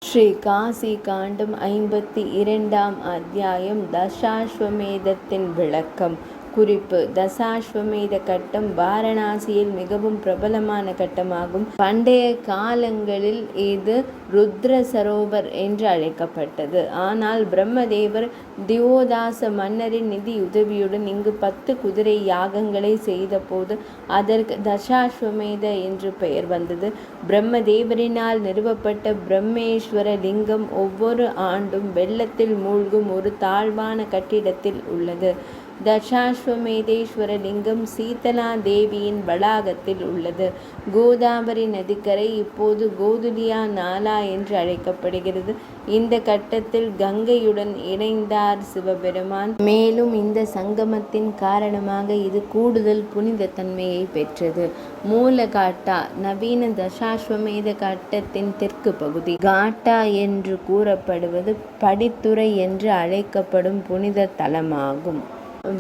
ஸ்ரீ காசி காண்டம் 52ஆம் அத்தியாயம். தசாஸ்வமேதத்தின் விளக்கம். குறிப்பு: தசாஸ்வமேத கட்டம் வாரணாசியில் மிகவும் பிரபலமான கட்டமாகும். பண்டைய காலங்களில் இது ருத்ர சரோவர் என்று அழைக்கப்பட்டது. ஆனால் பிரம்மதேவர் திவோதாச மன்னரின் நிதியுதவியுடன் இங்கு 10 குதிரை யாகங்களை செய்தபோது அதற்கு தசாஸ்வமேத என்று பெயர் வந்தது. பிரம்மதேவரினால் நிறுவப்பட்ட பிரம்மேஸ்வர லிங்கம் ஒவ்வொரு ஆண்டும் வெள்ளத்தில் மூழ்கும் ஒரு தாழ்வான கட்டிடத்தில் உள்ளது. தசாஸ்வமேதேஸ்வர லிங்கம் சீதலா தேவியின் வளாகத்தில் உள்ளது. கோதாவரி நதிக்கரை இப்போது கோதுலியா நாலா என்று அழைக்கப்படுகிறது. இந்த கட்டத்தில் கங்கையுடன் இணைந்தார் சிவபெருமான். மேலும் இந்த சங்கமத்தின் காரணமாக இது கூடுதல் புனித தன்மையை பெற்றது. மூல காட்டா நவீன தசாஸ்வமேத கட்டத்தின் தெற்கு பகுதி. காட்டா என்று கூறப்படுவது படித்துறை என்று அழைக்கப்படும் புனித தலமாகும்.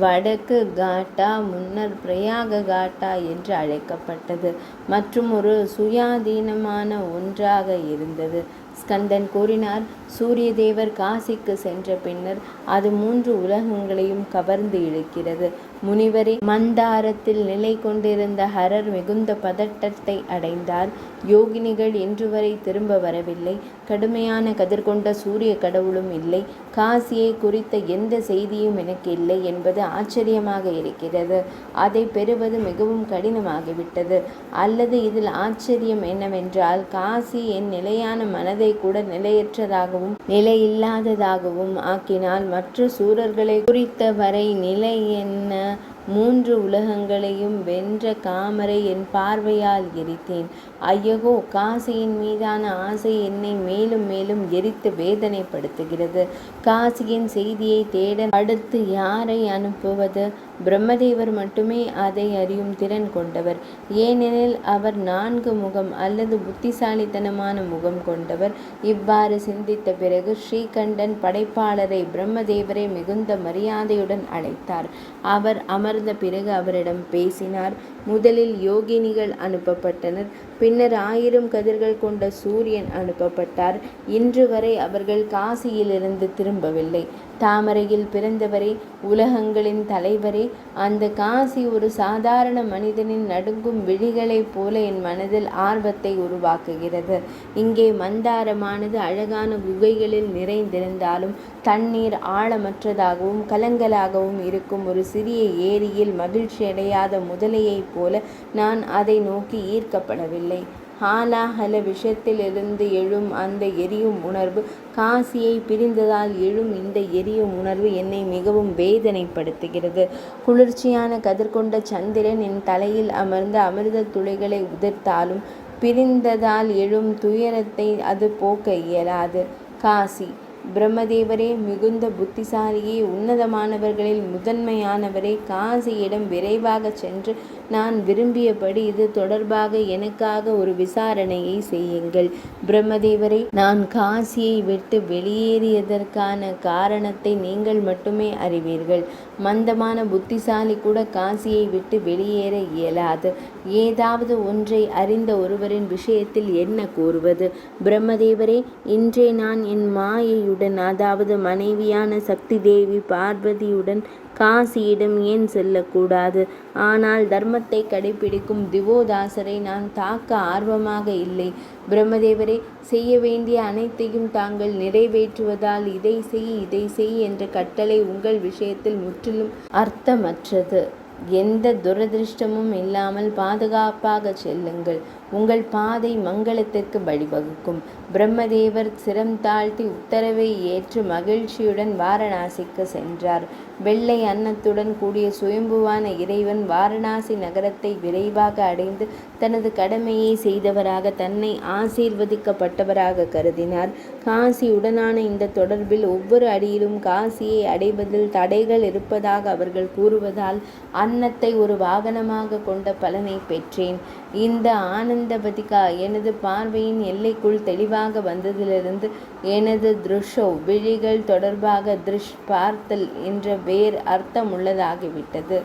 வடக்கு காட்டா முன்னர் பிரயாக காட்டா என்று அழைக்கப்பட்டது மற்றும் ஒரு சுயாதீனமான ஒன்றாக இருந்தது. ஸ்கந்தன் கூறினார், சூரிய தேவர் காசிக்கு சென்ற பின்னர் அது 3 உலகங்களையும் கவர்ந்து இழுக்கிறது. முனிவரே, மந்தாரத்தில் நிலை கொண்டிருந்த ஹரர் மிகுந்த பதட்டத்தை அடைந்தார். யோகினிகள் இன்று வரை திரும்ப வரவில்லை. கடுமையான கதிர் கொண்ட சூரிய கடவுளும் இல்லை. காசியை குறித்த எந்த செய்தியும் எனக்கு இல்லை என்பது ஆச்சரியமாக இருக்கிறது. அதை பெறுவது மிகவும் கடினமாகிவிட்டது. அல்லது இதில் ஆச்சரியம் என்னவென்றால், காசி என் நிலையான மனதை கூட நிலையற்றதாகவும் நிலையில்லாததாகவும் ஆக்கினால் மற்ற சூரர்களை குறித்தவரை நிலை என்ன? 3 உலகங்களையும் வென்ற காமரை என் பார்வையால் எரித்தேன். ஐயகோ, காசியின் மீதான ஆசை என்னை மேலும் மேலும் எரித்து வேதனைப்படுத்துகிறது. காசியின் செய்தியை தேட அடுத்து யாரை அனுப்புவது? பிரம்மதேவர் மட்டுமே அதை அறியும் திறன் கொண்டவர். ஏனெனில் அவர் 4 முகம் அல்லது புத்திசாலித்தனமான முகம் கொண்டவர். இவ்வாறு சிந்தித்த பிறகு ஸ்ரீகண்டன் படைப்பாளரை பிரம்மதேவரை மிகுந்த மரியாதையுடன் அழைத்தார். அவர் அமர்ந்த பிறகு அவரிடம் பேசினார். முதலில் யோகினிகள் அனுப்பப்பட்டனர். பின்னர் 1000 கதிர்கள் கொண்ட சூரியன் அனுப்பப்பட்டார். இன்று வரை அவர்கள் காசியிலிருந்து திரும்பவில்லை. தாமரையில் பிறந்தவரே, உலகங்களின் தலைவரே, அந்த காசி ஒரு சாதாரண மனிதனின் நடுங்கும் விழிகளைப் போல என் மனதில் ஆர்வத்தை உருவாக்குகிறது. இங்கே மந்தாரமானது அழகான குகைகளில் நிறைந்திருந்தாலும் தண்ணீர் ஆழமற்றதாகவும் கலங்கலாகவும் இருக்கும் ஒரு சிறிய ஏரியில் மகிழ்ச்சியடையாத முதலையைப் போல நான் அதை நோக்கி ஈர்க்கப்படவில்லை. ஹாலாஹல விஷயத்திலிருந்து எழும் அந்த எரியும் உணர்வு, காசியை பிரிந்ததால் எழும் இந்த எரியும் உணர்வு என்னை மிகவும் வேதனைப்படுத்துகிறது. குளிர்ச்சியான கதிர் கொண்ட சந்திரன் என் தலையில் அமர்ந்த அமிர்த துளிகளை உதிர்த்தாலும் பிரிந்ததால் எழும் துயரத்தை அது போக்க இயலாது. காசி. பிரம்மதேவரே, மிகுந்த புத்திசாலியே, உன்னதமானவர்களில் முதன்மையானவரே, காசியிடம் விரைவாக சென்று நான் விரும்பியபடி இது தொடர்பாக எனக்காக ஒரு விசாரணையை செய்யுங்கள். பிரம்மதேவரே, நான் காசியை விட்டு வெளியேறியதற்கான காரணத்தை நீங்கள் மட்டுமே அறிவீர்கள். மந்தமான புத்திசாலி கூட காசியை விட்டு வெளியேற இயலாது. ஏதாவது ஒன்றை அறிந்த ஒருவரின் விஷயத்தில் என்ன கூறுவது? பிரம்மதேவரே, இன்றே நான் என் மாயையுடன், அதாவது மனைவியான சக்தி தேவி பார்வதியுடன் காசியிடம் ஏன் செல்லக்கூடாது? ஆனால் தர்மத்தை கடைபிடிக்கும் திவோதாசரை நான் தாக்க ஆர்வமாக இல்லை. பிரம்மதேவரே, செய்ய வேண்டிய அனைத்தையும் தாங்கள் நிறைவேற்றுவதால் இதை செய் என்ற கட்டளை உங்கள் விஷயத்தில் முற்றிலும் அர்த்தமற்றது. எந்த துரதிருஷ்டமும் இல்லாமல் பாதுகாப்பாக செல்லுங்கள். உங்கள் பாதை மங்களத்திற்கு வழிவகுக்கும். பிரம்மதேவர் சிரம் தாழ்த்தி உத்தரவை ஏற்று மகிழ்ச்சியுடன் வாரணாசிக்கு சென்றார். வெள்ளை அன்னத்துடன் கூடிய சுயம்புவான இறைவன் வாரணாசி நகரத்தை விரைவாக அடைந்து தனது கடமையை செய்தவராக, தன்னை ஆசீர்வதிக்கப்பட்டவராக கருதினார். காசியுடனான இந்த தொடர்பில் ஒவ்வொரு அடியிலும் காசியை அடைவதில் தடைகள் இருப்பதாக அவர்கள் கூறுவதால் அன்னத்தை ஒரு வாகனமாக கொண்ட பலனை பெற்றேன். இந்த ஆனந்தபதிகா எனது பார்வையின் எல்லைக்குள் தெளிவாக வந்ததிலிருந்து எனது திருஷோ விழிகள் தொடர்பாக திருஷ் பார்த்தல் என்ற வேறு அர்த்தமுள்ளதாகிவிட்டது.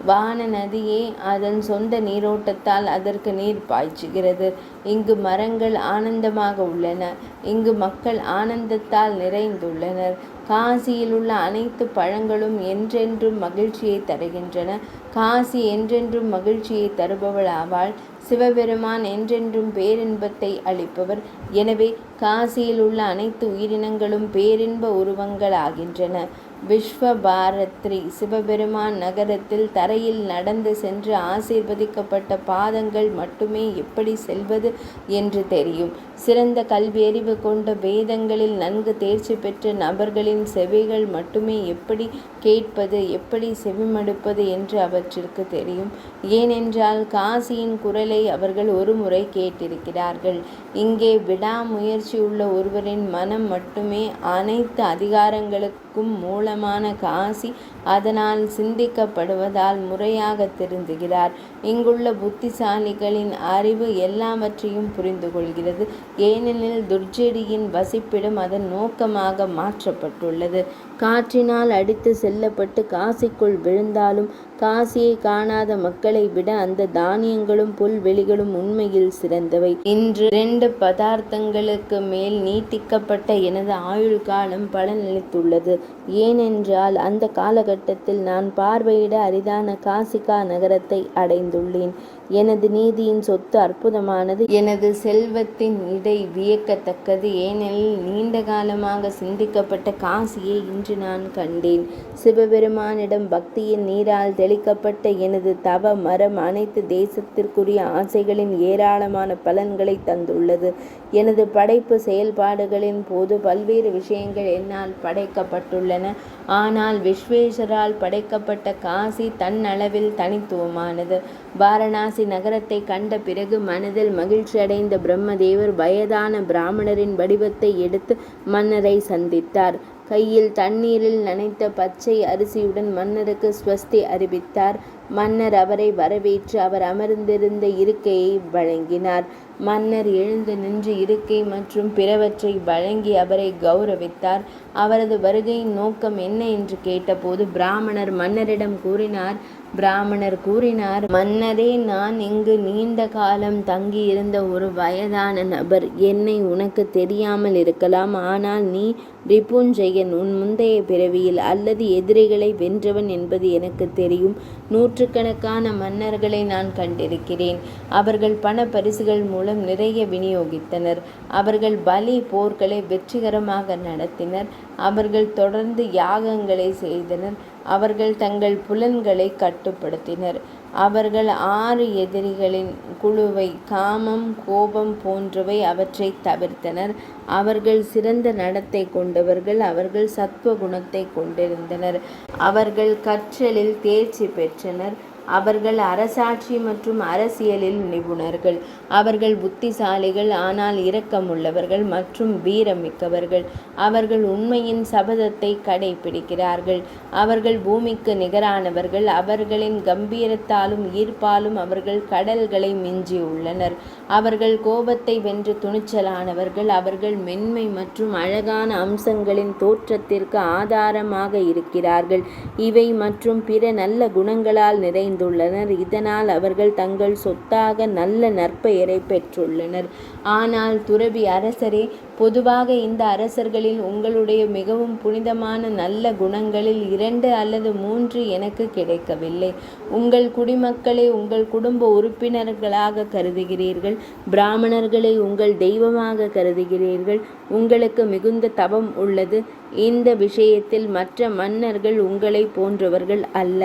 வான நதியே அதன் சொந்த நீரோட்டத்தால் அதற்கு நீர் பாய்ச்சுகிறது. இங்கு மரங்கள் ஆனந்தமாக உள்ளன. இங்கு மக்கள் ஆனந்தத்தால் நிறைந்துள்ளனர். காசியில் உள்ள அனைத்து பழங்களும் என்றென்றும் மகிழ்ச்சியை தருகின்றன. காசி என்றென்றும் மகிழ்ச்சியை தருபவள் ஆவாள். சிவபெருமான் என்றென்றும் பேரின்பத்தை அளிப்பவர். எனவே காசியில் உள்ள அனைத்து உயிரினங்களும் பேரின்ப உருவங்கள் ஆகின்றன. விஸ்வபாரத்ரி சிவபெருமான் நகரத்தில் தரையில் நடந்து சென்று ஆசீர்வதிக்கப்பட்ட பாதங்கள் மட்டுமே எப்படி செல்வது என்று தெரியும். சிறந்த கல்வியறிவு கொண்ட வேதங்களில் நன்கு தேர்ச்சி பெற்ற நபர்களின் செவிகள் மட்டுமே எப்படி கேட்பது, எப்படி செவிமடுப்பது என்று அவற்றிற்கு தெரியும். ஏனென்றால் காசியின் குரலை அவர்கள் ஒரு முறை கேட்டிருக்கிறார்கள். இங்கே விடாமுயற்சி உள்ள ஒருவரின் மனம் மட்டுமே அனைத்து அதிகாரங்களுக்கும் மூலமான காசி. அதனால் சிந்திக்கப்படுவதால் முறையாக திருந்துகிறார். இங்குள்ள புத்திசாலிகளின் அறிவு எல்லாவற்றையும் புரிந்து கொள்கிறது. ஏனெனில் துர்ஜடியின் வசிப்பிடம் அதன் நோக்கமாக மாற்றப்பட்டுள்ளது. காற்றினால் அடித்து செல்லப்பட்டு காசிக்குள் விழுந்தாலும் காசியை காணாத மக்களை விட அந்த தானியங்களும் புல்வெளிகளும் உண்மையில் சிறந்தவை. இன்று 2 பதார்த்தங்களுக்கு மேல் நீட்டிக்கப்பட்ட எனது ஆயுள் காலம் பலனளித்துள்ளது. ஏனென்றால் அந்த காலகட்டத்தில் நான் பார்வையிட அரிதான காசிகா நகரத்தை அடைந்துள்ளேன். எனது நீதியின் சொத்து அற்புதமானது. எனது செல்வத்தின் இடை வியக்கத்தக்கது. ஏனெனில் நீண்ட காலமாக சிந்திக்கப்பட்ட காசியை இன்று நான் கண்டேன். சிவபெருமானிடம் பக்தியின் நீரால் தெளிக்கப்பட்ட எனது தவ மரம் அனைத்து தேசத்திற்குரிய ஆசைகளின் ஏராளமான பலன்களை தந்துள்ளது. எனது படைப்பு செயல்பாடுகளின் போது பல்வேறு விஷயங்கள் என்னால் படைக்கப்பட்டுள்ளன. ஆனால் விஸ்வேஸ்வரால் படைக்கப்பட்ட காசி தன்னளவில் தனித்துவமானது. வாரணாசி நகரத்தை கண்ட பிறகு மனதில் மகிழ்ச்சி அடைந்த பிரம்மதேவர் வயதான பிராமணரின் வடிவத்தை எடுத்து மன்னரை சந்தித்தார். கையில் தண்ணீரில் நனைத்த பச்சை அரிசியுடன் மன்னருக்கு ஸ்வஸ்தி அறிவித்தார். மன்னர் அவரை வரவேற்று அவர் அமர்ந்திருந்த இருக்கையை வழங்கினார். மன்னர் எழுந்து நின்று இருக்கை மற்றும் பிறவற்றை வழங்கி அவரை கௌரவித்தார். அவரது வருகையின் நோக்கம் என்ன என்று கேட்டபோது பிராமணர் கூறினார், மன்னரே, நான் இங்கு நீண்ட காலம் தங்கியிருந்த ஒரு வயதான நபர். என்னை உனக்கு தெரியாமல் இருக்கலாம். ஆனால் நீ ரிபுஞ்சயன், உன் முந்தைய பிறவியில் அல்லது எதிரிகளை வென்றவன் என்பது எனக்கு தெரியும். நூற்றுக்கணக்கான மன்னர்களை நான் கண்டிருக்கிறேன். அவர்கள் பண பரிசுகள் மூலம் நிறைய விநியோகித்தனர். அவர்கள் பலி போர்களை வெற்றிகரமாக நடத்தினர். அவர்கள் தொடர்ந்து யாகங்களை செய்தனர். அவர்கள் தங்கள் புலன்களை கட்டுப்படுத்தினர். அவர்கள் 6 எதிரிகளின் குழுவை, காமம், கோபம் போன்றவை, அவற்றை தவிர்த்தனர். அவர்கள் சிறந்த நடத்தை கொண்டவர்கள். அவர்கள் சத்துவ குணத்தை கொண்டிருந்தனர். அவர்கள் கற்றலில் தேர்ச்சி பெற்றனர். அவர்கள் அரசாட்சி மற்றும் அரசியலில் நிபுணர்கள். அவர்கள் புத்திசாலிகள், ஆனால் இரக்கமுள்ளவர்கள் மற்றும் வீரமிக்கவர்கள். அவர்கள் உண்மையின் சபதத்தை கடைபிடிக்கிறார்கள். அவர்கள் பூமிக்கு நிகரானவர்கள். அவர்களின் கம்பீரத்தாலும் ஈர்ப்பாலும் அவர்கள் கடல்களை மிஞ்சியுள்ளனர். அவர்கள் கோபத்தை வென்று துணிச்சலானவர்கள். அவர்கள் மென்மை மற்றும் அழகான அம்சங்களின் தோற்றத்திற்கு ஆதாரமாக இருக்கிறார்கள். இவை மற்றும் பிற நல்ல குணங்களால் நிறைந்துள்ளனர். இதனால் அவர்கள் தங்கள் சொத்தாக நல்ல நற்பெயரை பெற்றுள்ளனர். ஆனால் துறவி அரசரே, பொதுவாக இந்த அரசர்களில் உங்களுடைய மிகவும் புனிதமான நல்ல குணங்களில் 2 அல்லது 3 எனக்கு கிடைக்கவில்லை. உங்கள் குடிமக்களை உங்கள் குடும்ப உறுப்பினர்களாக கருதுகிறீர்கள். பிராமணர்களை உங்கள் தெய்வமாக கருதுகிறீர்கள். உங்களுக்கு மிகுந்த தவம் உள்ளது. இந்த விஷயத்தில் மற்ற மன்னர்கள் உங்களை போன்றவர்கள் அல்ல.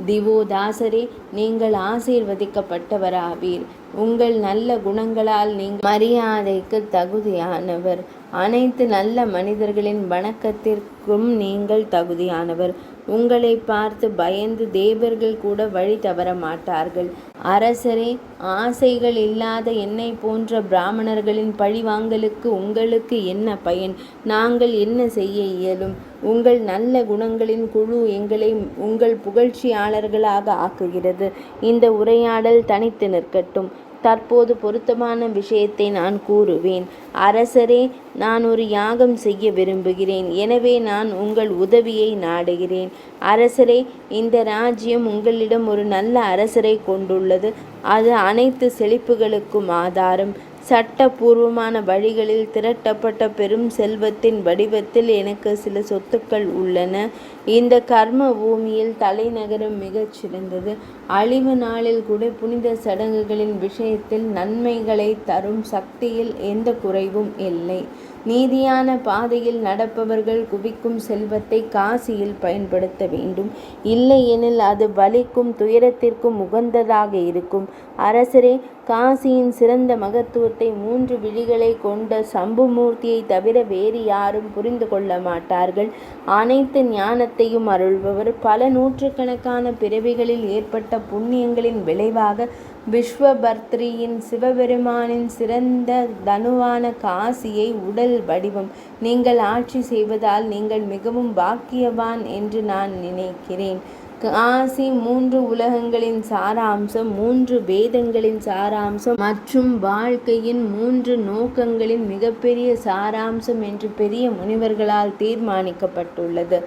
திவோதாசரே, நீங்கள் ஆசீர்வதிக்கப்பட்டவராவீர். உங்கள் நல்ல குணங்களால் நீங்கள் மரியாதைக்கு தகுதியானவர். அனைத்து நல்ல மனிதர்களின் வணக்கத்திற்கும் நீங்கள் தகுதியானவர். உங்களை பார்த்து பயந்து தேவர்கள் கூட வழி தவற மாட்டார்கள். அரசரே, ஆசைகள் இல்லாத என்னை போன்ற பிராமணர்களின் பழிவாங்கலுக்கு உங்களுக்கு என்ன பயன்? நாங்கள் என்ன செய்ய இயலும்? உங்கள் நல்ல குணங்களின் குழு எங்களை உங்கள் புகழ்ச்சியாளர்களாக ஆக்குகிறது. இந்த உரையாடல் தனித்து நிற்கட்டும். தற்போது பொருத்தமான விஷயத்தை நான் கூறுவேன். அரசரே, நான் ஒரு யாகம் செய்ய விரும்புகிறேன். எனவே நான் உங்கள் உதவியை நாடுகிறேன். அரசரே, இந்த ராஜ்யம் உங்களிடம் ஒரு நல்ல அரசரை கொண்டுள்ளது. அது அனைத்து செழிப்புகளுக்கும் ஆதாரம். சட்டபூர்வமான வழிகளில் திரட்டப்பட்ட பெரும் செல்வத்தின் வடிவத்தில் எனக்கு சில சொத்துக்கள் உள்ளன. இந்த கர்ம பூமியில் தலைநகரம் மிகச் சிறந்தது. அழிவு நாளில் கூட புனித சடங்குகளின் விஷயத்தில் நன்மைகளை தரும் சக்தியில் எந்த குறைவும் இல்லை. நீதியான பாதையில் நடப்பவர்கள் குவிக்கும் செல்வத்தை காசியில் பயன்படுத்த வேண்டும். இல்லையெனில் அது வலிக்கும் துயரத்திற்கும் உகந்ததாக இருக்கும். அரசரே, காசியின் சிறந்த மகத்துவத்தை 3 விழிகளை கொண்ட சம்புமூர்த்தியை தவிர வேறு யாரும் புரிந்து கொள்ள மாட்டார்கள். அனைத்து ஞானத்தையும் அருள்பவர். பல நூற்றுக்கணக்கான பிறவிகளில் ஏற்பட்ட புண்ணியங்களின் விளைவாக விஸ்வபர்த்ரியின் சிவபெருமானின் சிறந்த தனுவான காசியை உடல் வடிவம் நீங்கள் ஆட்சி செய்வதால் நீங்கள் மிகவும் பாக்கியவான் என்று நான் நினைக்கிறேன். காசி 3 உலகங்களின் சாராம்சம், 3 வேதங்களின் சாராம்சம் மற்றும் வாழ்க்கையின் 3 நோக்கங்களின் மிகப்பெரிய சாராம்சம் என்று பெரிய முனிவர்களால் தீர்மானிக்கப்பட்டுள்ளது.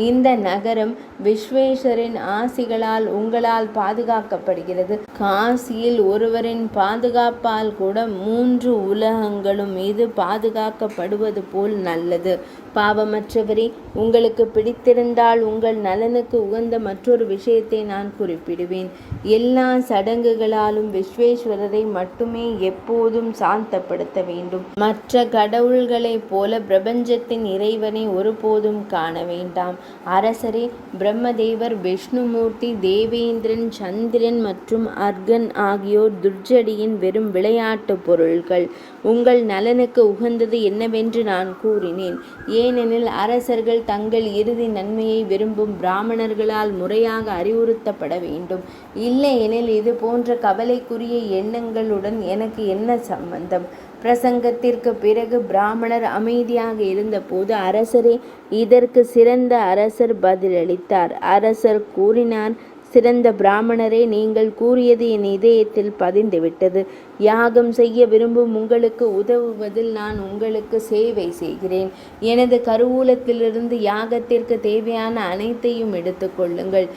இந்த நகரம் விஸ்வேஸ்வரின் ஆசிகளால் உங்களால் பாதுகாக்கப்படுகிறது. காசியில் ஒருவரின் பாதுகாப்பால் கூட 3 உலகங்களும் மீது பாதுகாக்கப்படுவது போல் நல்லது. பாவமற்றவரே, உங்களுக்கு பிடித்திருந்தால் உங்கள் நலனுக்கு உகந்த மற்றொரு விஷயத்தை நான் குறிப்பிடுவேன். எல்லா சடங்குகளாலும் விஸ்வேஸ்வரரை மட்டுமே எப்போதும் சாந்தப்படுத்த வேண்டும். மற்ற கடவுள்களைப் போல பிரபஞ்சத்தின் இறைவனை ஒருபோதும் காண வேண்டாம். அரசரே, பிரம்மதேவர், விஷ்ணுமூர்த்தி, தேவேந்திரன், சந்திரன் மற்றும் அர்கன் ஆகியோர் துர்ஜடியின் வெறும் விளையாட்டு பொருள்கள். உங்கள் நலனுக்கு உகந்தது என்னவென்று நான் கூறினேன். ஏனெனில் அரசர்கள் தங்கள் இறுதி நன்மையை விரும்பும் பிராமணர்களால் முறையாக அறிவுறுத்தப்பட வேண்டும். இல்லையெனில் இது போன்ற கவலைக்குரிய எண்ணங்களுடன் எனக்கு என்ன சம்பந்தம்? பிரசங்கத்திற்கு பிறகு பிராமணர் அமைதியாக இருந்தபோது, அரசரே, இதற்கு சிறந்த அரசர் பதிலளித்தார். அரசர் கூறினார், சிறந்த பிராமணரே, நீங்கள் கூறியது என் இதயத்தில் பதிந்துவிட்டது. யாகம் செய்ய விரும்பும் உங்களுக்கு உதவுவதில் நான் உங்களுக்கு சேவை செய்கிறேன். எனது கருவூலத்திலிருந்து யாகத்திற்கு தேவையான அனைத்தையும் எடுத்துக்கொள்ளுங்கள்.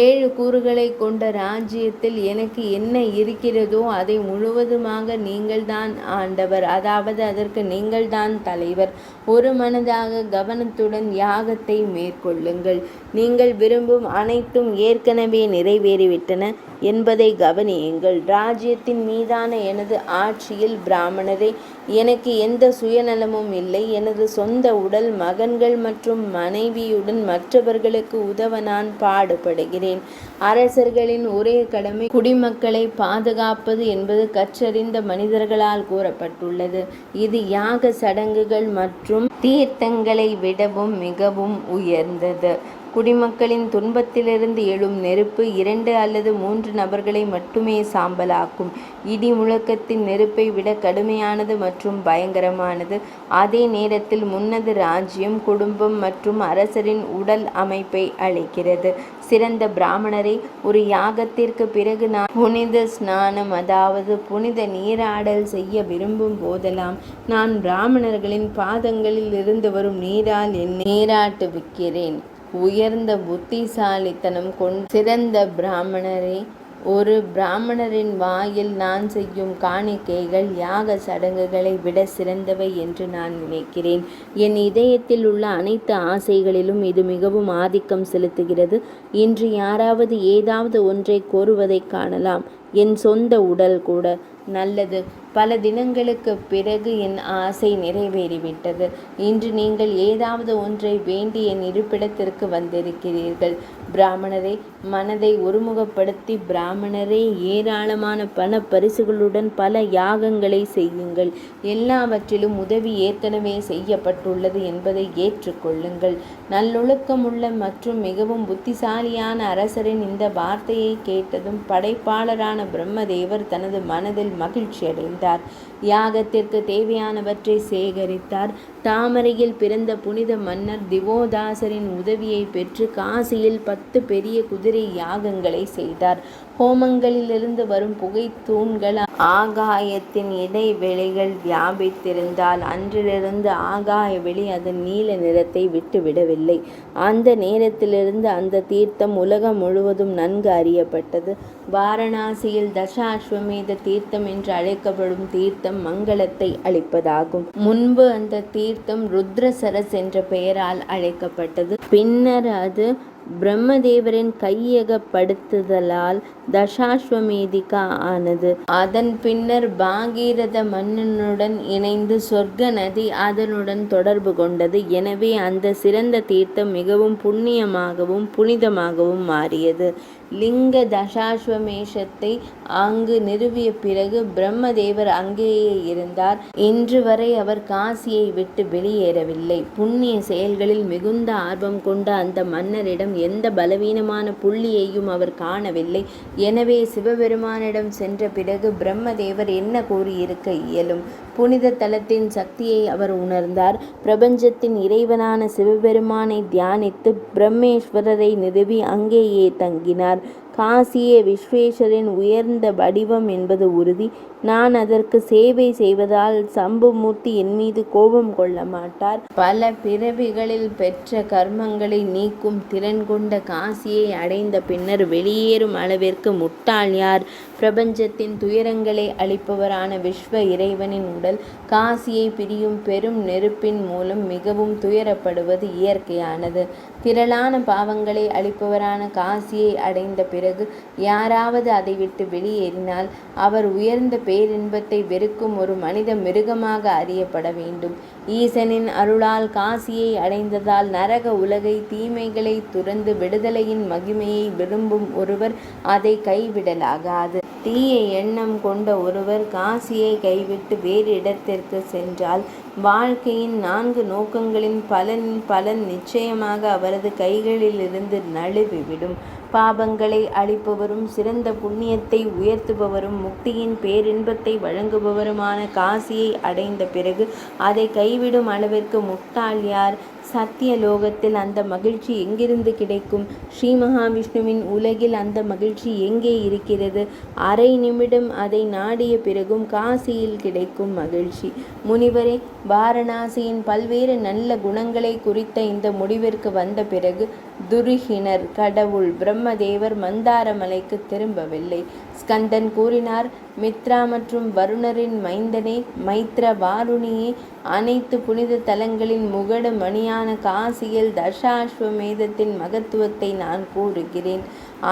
7 கூறுகளை கொண்ட ராஜ்யத்தில் எனக்கு என்ன இருக்கிறதோ அதை முழுவதுமாக நீங்கள்தான் ஆண்டவர், அதாவது அதற்கு நீங்கள்தான் தலைவர். ஒரு மனதாக கவனத்துடன் யாகத்தை மேற்கொள்ளுங்கள். நீங்கள் விரும்பும் அனைத்தும் ஏற்கனவே நிறைவேறிவிட்டன என்பதை கவனியுங்கள். ராஜ்யத்தின் மீதான எனது ஆட்சியில் பிராமணரே, எனக்கு எந்த சுயநலமும் இல்லை. எனது சொந்த உடல், மகன்கள் மற்றும் மனைவியுடன் மற்றவர்களுக்கு உதவ நான் பாடுபடுகிறேன். அரசர்களின் ஒரே கடமை குடிமக்களை பாதுகாப்பது என்பது கற்றறிந்த மனிதர்களால் கூறப்பட்டுள்ளது. இது யாக சடங்குகள் மற்றும் தீர்த்தங்களை விடவும் மிகவும் உயர்ந்தது. குடிமக்களின் துன்பத்திலிருந்து எழும் நெருப்பு 2 அல்லது 3 நபர்களை மட்டுமே சாம்பலாக்கும். இடி முழக்கத்தின் நெருப்பை விட கடுமையானது மற்றும் பயங்கரமானது. அதே நேரத்தில் முன்னது ராஜ்யம், குடும்பம் மற்றும் அரசரின் உடல் அமைப்பை அளிக்கிறது. சிறந்த பிராமணரை, ஒரு யாகத்திற்கு பிறகு நான் புனித ஸ்நானம், அதாவது புனித நீராடல் செய்ய விரும்பும் போதெல்லாம் நான் பிராமணர்களின் பாதங்களில் இருந்து வரும் நீரால் என்னை நீராட்டுவிக்கிறேன். உயர்ந்த புத்திசாலித்தனம் கொண்ட சிறந்த பிராமணரே, ஒரு பிராமணரின் வாயில் நான் செய்யும் காணிக்கைகள் யாக சடங்குகளை விட சிறந்தவை என்று நான் நினைக்கிறேன். என் இதயத்தில் உள்ள அனைத்து ஆசைகளிலும் இது மிகவும் ஆதிக்கம் செலுத்துகிறது. இன்று யாராவது ஏதாவது ஒன்றை கோருவதை காணலாம். என் சொந்த உடல் கூட. நல்லது. பல தினங்களுக்கு பிறகு என் ஆசை நிறைவேறிவிட்டது. இன்று நீங்கள் ஏதாவது ஒன்றை வேண்டி என் இருப்பிடத்திற்கு வந்திருக்கிறீர்கள். பிராமணரே, மனதை ஒருமுகப்படுத்தி பிராமணரே, ஏராளமான பண பரிசுகளுடன் பல யாகங்களை செய்யுங்கள். எல்லாவற்றிலும் உதவி ஏற்கனவே செய்யப்பட்டுள்ளது என்பதை ஏற்றுக்கொள்ளுங்கள். நல்லொழுக்கமுள்ள மற்றும் மிகவும் புத்திசாலியான அரசரின் இந்த வார்த்தையை கேட்டதும் படைப்பாளரான பிரம்மதேவர் தனது மனதில் மகிழ்ச்சி அடைந்தார். யாகத்திற்கு தேவையானவற்றை சேகரித்தார். தாமரையில் பிறந்த புனித மன்னர் திவோதாசரின் உதவியை பெற்று காசியில் 10 பெரிய குதிரை யாகங்களை செய்தார். ஹோமங்களிலிருந்து வரும் புகை தூண்கள் ஆகாயத்தின் இடைவெளிகள் வியாபித்திருந்தால் அன்றிலிருந்து ஆகாய வெளி அதன் நீல நிறத்தை விட்டுவிடவில்லை. அந்த நேரத்திலிருந்து அந்த தீர்த்தம் உலகம் முழுவதும் நன்கு அறியப்பட்டது. வாரணாசியில் தசாஸ்வமேத தீர்த்தம் என்று அழைக்கப்படும் தீர்த்தம் மங்களத்தை அளிப்பதாகும். முன்பு அந்த தீர்த்தம் ருத்ரசரஸ் என்ற பெயரால் அழைக்கப்பட்டது. பின்னர் அது பிரம்மதேவரின் கையகப்படுத்துதலால் தசாஸ்வமேதிகா ஆனது. அதன் பின்னர் பாகீரத மன்னனுடன் இணைந்து சொர்க்க நதி அதனுடன் தொடர்பு கொண்டது. எனவே அந்த சிறந்த தீர்த்தம் மிகவும் புண்ணியமாகவும் புனிதமாகவும் மாறியது. லிங்க தசாஸ்வமேஷத்தை அங்கு நிறுவிய பிறகு பிரம்மதேவர் அங்கேயே இருந்தார். இன்று வரை அவர் காசியை விட்டு வெளியேறவில்லை. புண்ணிய செயல்களில் மிகுந்த ஆர்வம் கொண்ட அந்த மன்னரிடம் எந்த பலவீனமான புள்ளியையும் அவர் காணவில்லை. எனவே சிவபெருமானிடம் சென்ற பிறகு பிரம்மதேவர் என்ன கூறியிருக்க இயலும்? புனித தலத்தின் சக்தியை அவர் உணர்ந்தார். பிரபஞ்சத்தின் இறைவனான சிவபெருமானை தியானித்து பிரம்மேஸ்வரரை நிறுவி அங்கேயே தங்கினார். காசியே விஸ்வேஸ்வரின் உயர்ந்த வடிவம் என்பது உறுதி. நான் அதற்கு சேவை செய்வதால் சம்புமூர்த்தி என் மீது கோபம் கொள்ள மாட்டார். பல பிறவிகளில் பெற்ற கர்மங்களை நீக்கும் திறன் கொண்ட காசியை அடைந்த பின்னர் வெளியேறும் அளவிற்கு முட்டாள் யார்? பிரபஞ்சத்தின் துயரங்களை அளிப்பவரான விஸ்வ இறைவனின் உடல் காசியை பிரியும் பெரும் நெருப்பின் மூலம் மிகவும் துயரப்படுவது இயற்கையானது. திரளான பாவங்களை அளிப்பவரான காசியை அடைந்த பிறகு யாராவது அதை விட்டு வெளியேறினால் அவர் உயர்ந்த பேரின்பத்தை வெறுக்கும் ஒரு மனித மிருகமாக அறியப்பட வேண்டும். ஈசனின் அருளால் காசியை அடைந்ததால் நரக உலகை தீமைகளை துறந்து விடுதலையின் மகிமையை விரும்பும் ஒருவர் அதை கைவிடலாகாது. தீய எண்ணம் கொண்ட ஒருவர் காசியை கைவிட்டு வேறு இடத்திற்கு சென்றால் வாழ்க்கையின் 4 நோக்கங்களின் பலன் நிச்சயமாக அவரது கைகளிலிருந்து நழுவிவிடும். பாபங்களை அழிப்பவரும் சிறந்த புண்ணியத்தை உயர்த்துபவரும் முக்தியின் பேரின்பத்தை வழங்குபவருமான காசியை அடைந்த பிறகு அதை கைவிடும் அளவிற்கு முட்டாள் யார்? சத்தியலோகத்தில் அந்த மகிழ்ச்சி எங்கிருந்து கிடைக்கும்? ஸ்ரீ மகாவிஷ்ணுவின் உலகில் அந்த மகிழ்ச்சி எங்கே இருக்கிறது? அரை நிமிடம் அதை நாடிய பிறகும் காசியில் கிடைக்கும் மகிழ்ச்சி. முனிவரே, வாரணாசியின் பல்வேறு நல்ல குணங்களை குறித்த இந்த முடிவிற்கு வந்த பிறகு துருகினர் கடவுள் பிரம்மதேவர் மந்தாரமலைக்கு திரும்பவில்லை. ஸ்கந்தன் கூறினார், மித்ரா மற்றும் வருணரின் மைந்தனே, மைத்ர வாருணியே, அனைத்து புனித தலங்களின் முகடு மணியான காசியில் தசாஸ்வமேதத்தின் மகத்துவத்தை நான் கூறுகிறேன்.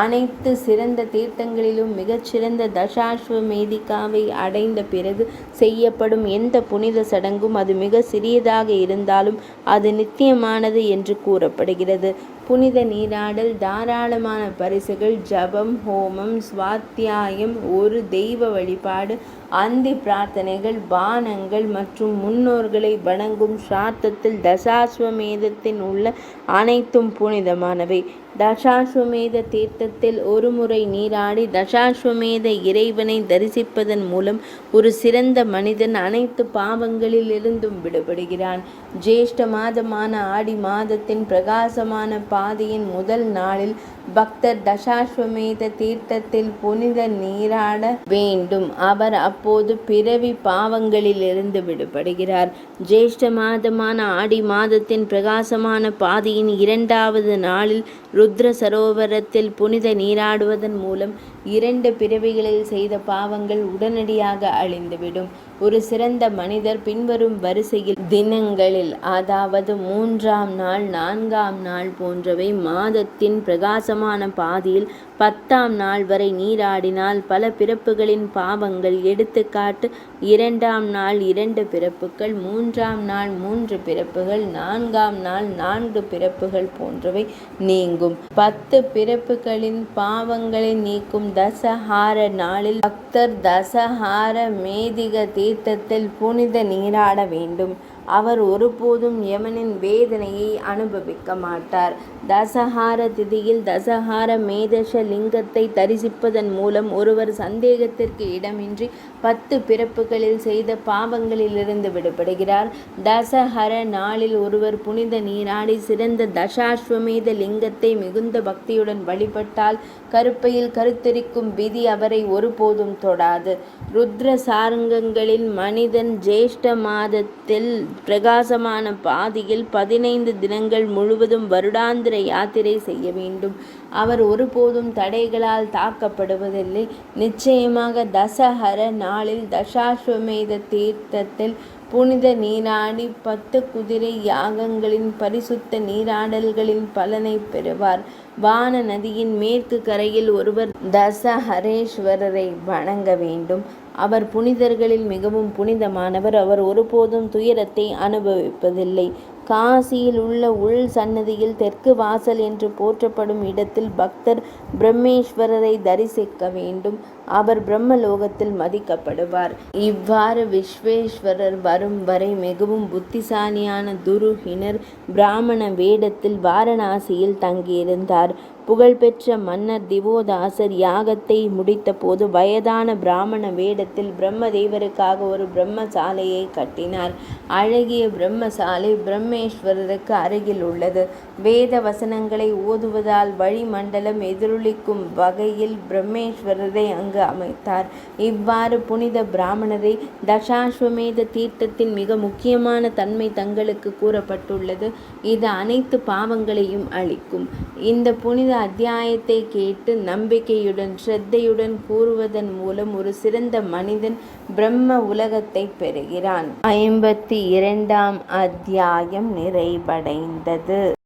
அனைத்து சிறந்த தீர்த்தங்களிலும் மிகச்சிறந்த தசாஸ்வமேதிகாவை அடைந்த பிறகு செய்யப்படும் எந்த புனித சடங்கும் அது மிக சிறியதாக இருந்தாலும் அது நித்தியமானது என்று கூறப்படுகிறது. புனித நீராடல், தாராளமான பரிசுகள், ஜபம், ஹோமம், ஸ்வாத்தியாயம், ஒரு தெய்வ வழிபாடு, அந்தி பிரார்த்தனைகள், பானங்கள் மற்றும் முன்னோர்களை வணங்கும் ஸ்ராத்தத்தில் தசாஸ்வமேதத்தின் உள்ள அனைத்தும் புனிதமானவை. தசாஸ்வமேத தீர்த்தத்தில் ஒரு முறை நீராடி தசாஸ்வமேத இறைவனை தரிசிப்பதன் மூலம் ஒரு சிறந்த மனிதன் அனைத்து பாவங்களிலிருந்தும் விடுபடுகிறான். ஜேஷ்ட மாதமான ஆடி மாதத்தின் பிரகாசமான பாதையின் முதல் நாளில் பக்தர் தசாஸ்வமேத தீர்த்தத்தில் புனித நீராட வேண்டும். அவர் அப்போது பிறவி பாவங்களிலிருந்து விடுபடுகிறார். ஜேஷ்ட மாதமான ஆடி மாதத்தின் பிரகாசமான பாதையின் 2வது நாளில் ருத்ர சரோவரத்தில் புனித நீராடுவதன் மூலம் 2 பிறவிகளில் செய்த பாவங்கள் உடனடியாக அழிந்துவிடும். ஒரு சிறந்த மனிதர் பின்வரும் வரிசையில் தினங்களில், அதாவது 3ஆம் நாள், 4ஆம் நாள் போன்றவை மாதத்தின் பிரகாசமான பாதியில் 10ஆம் நாள் வரை நீராடினால் பல பிறப்புகளின் பாவங்கள், எடுத்துக்காட்டு 2ஆம் நாள் 2 பிறப்புகள், 3ஆம் நாள் 3 பிறப்புகள், 4ஆம் நாள் 4 பிறப்புகள் போன்றவை நீங்கும். 10 பிறப்புகளின் பாவங்களை நீக்கும் தசஹார நாளில் பக்தர் தசஹார மேதிக தீர்த்தத்தில் புனித நீராட வேண்டும். அவர் ஒருபோதும் யமனின் வேதனையை அனுபவிக்க மாட்டார். தசஹார திதியில் தசஹார மேதஷ லிங்கத்தை தரிசிப்பதன் மூலம் ஒருவர் சந்தேகத்திற்கு இடமின்றி 10 பிறப்புகளில் செய்த பாவங்களிலிருந்து விடுபடுகிறார். தசஹர நாளில் ஒருவர் புனித நீராடி சிறந்த தசாஸ்வமேத லிங்கத்தை மிகுந்த பக்தியுடன் வழிபட்டால் கருப்பையில் கருத்தரிக்கும் விதி அவரை ஒருபோதும் தொடாது. ருத்ர சார்ங்கங்களில் மனிதன் ஜேஷ்ட மாதத்தில் பிரகாசமான பாதியில் 15 தினங்கள் முழுவதும் வருடாந்திர யாத்திரை செய்ய வேண்டும். அவர் ஒருபோதும் தடைகளால் தாக்கப்படுவதில்லை. நிச்சயமாக தசஹர நாளில் தசாஸ்வமேத தீர்த்தத்தில் புனித நீராடி 10 குதிரை யாகங்களின் பரிசுத்த நீராடல்களின் பலனை பெறுவார். வான நதியின் மேற்கு கரையில் ஒருவர் தசஹரேஸ்வரரை வணங்க வேண்டும். அவர் புனிதர்களில் மிகவும் புனிதமானவர். அவர் ஒருபோதும் துயரத்தை அனுபவிப்பதில்லை. காசியில் உள்ள உள் சன்னதியில் தெற்கு வாசல் என்று போற்றப்படும் இடத்தில் பக்தர் பிரம்மேஸ்வரரை தரிசிக்க வேண்டும். அவர் பிரம்மலோகத்தில் மதிக்கப்படுவார். இவ்வாறு விஸ்வேஸ்வரர் வரும் வரை மிகவும் புத்திசாலியான துருகினர் பிராமண வேடத்தில் வாரணாசியில் தங்கியிருந்தார். புகழ்பெற்ற மன்னர் திவோதாசர் யாகத்தை முடித்தபோது வயதான பிராமண வேடத்தில் பிரம்மதேவருக்காக ஒரு பிரம்மசாலையை கட்டினார். அழகிய பிரம்மசாலை பிரம்மேஸ்வரருக்கு அருகில் உள்ளது. வேத வசனங்களை ஓதுவதால் வளிமண்டலம் எதிரொலிக்கும் வகையில் பிரம்மேஸ்வரரை அங்கு அமைத்தார். இவ்வாறு புனித பிராமணரை தசாஸ்வமேத தீர்த்தத்தின் மிக முக்கியமான தன்மை தங்களுக்கு கூறப்பட்டுள்ளது. இது அனைத்து பாவங்களையும் அழிக்கும். இந்த புனித அத்தியாயத்தை கேட்டு நம்பிக்கையுடன் ஸ்ரத்தையுடன் கூறுவதன் மூலம் ஒரு சிறந்த மனிதன் பிரம்ம உலகத்தை பெறுகிறான். 52ஆம் அத்தியாயம் நிறைவடைந்தது.